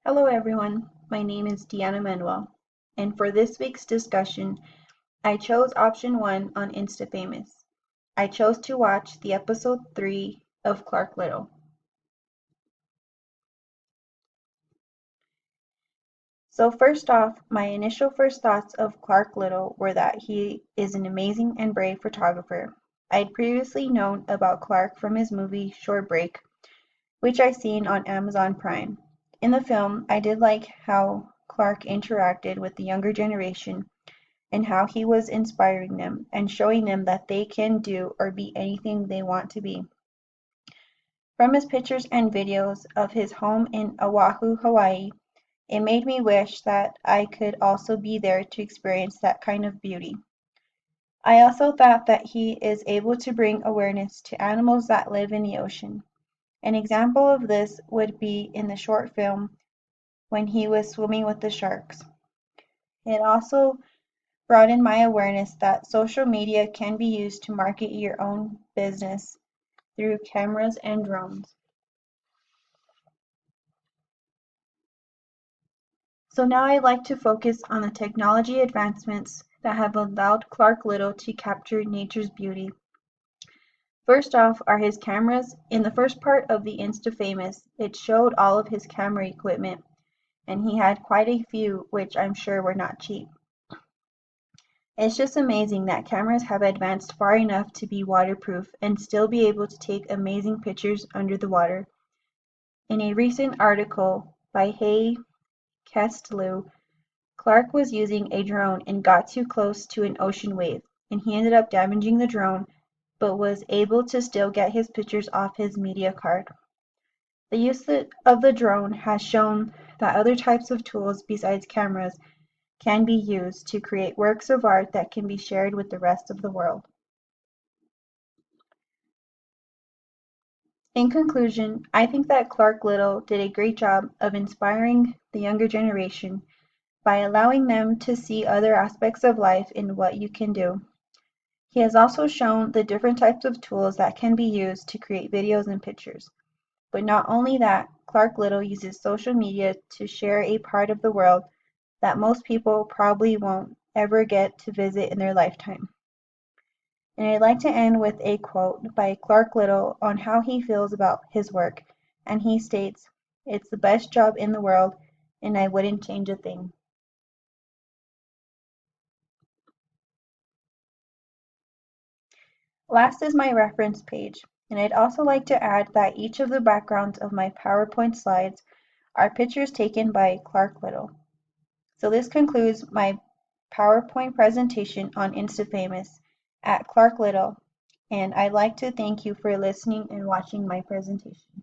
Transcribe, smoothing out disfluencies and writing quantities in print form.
Hello everyone, my name is Deanna Manuel, and for this week's discussion, I chose option 1 on InstaFamous. I chose to watch the episode 3 of Clark Little. So first off, my initial first thoughts of Clark Little were that he is an amazing and brave photographer. I had previously known about Clark from his movie Short Break, which I seen on Amazon Prime. In the film, I did like how Clark interacted with the younger generation and how he was inspiring them and showing them that they can do or be anything they want to be. From his pictures and videos of his home in Oahu, Hawaii, it made me wish that I could also be there to experience that kind of beauty. I also thought that he is able to bring awareness to animals that live in the ocean. An example of this would be in the short film when he was swimming with the sharks. It also broadened my awareness that social media can be used to market your own business through cameras and drones. So now I'd like to focus on the technology advancements that have allowed Clark Little to capture nature's beauty. First off are his cameras. In the first part of the InstaFamous, it showed all of his camera equipment, and he had quite a few, which I'm sure were not cheap. It's just amazing that cameras have advanced far enough to be waterproof and still be able to take amazing pictures under the water. In a recent article by Hay Kestlew, Clark was using a drone and got too close to an ocean wave, and he ended up damaging the drone, but was able to still get his pictures off his media card. The use of the drone has shown that other types of tools besides cameras can be used to create works of art that can be shared with the rest of the world. In conclusion, I think that Clark Little did a great job of inspiring the younger generation by allowing them to see other aspects of life in what you can do. He has also shown the different types of tools that can be used to create videos and pictures. But not only that, Clark Little uses social media to share a part of the world that most people probably won't ever get to visit in their lifetime. And I'd like to end with a quote by Clark Little on how he feels about his work, and he states, "It's the best job in the world, and I wouldn't change a thing." Last is my reference page, and I'd also like to add that each of the backgrounds of my PowerPoint slides are pictures taken by Clark Little. So this concludes my PowerPoint presentation on InstaFamous at Clark Little, and I'd like to thank you for listening and watching my presentation.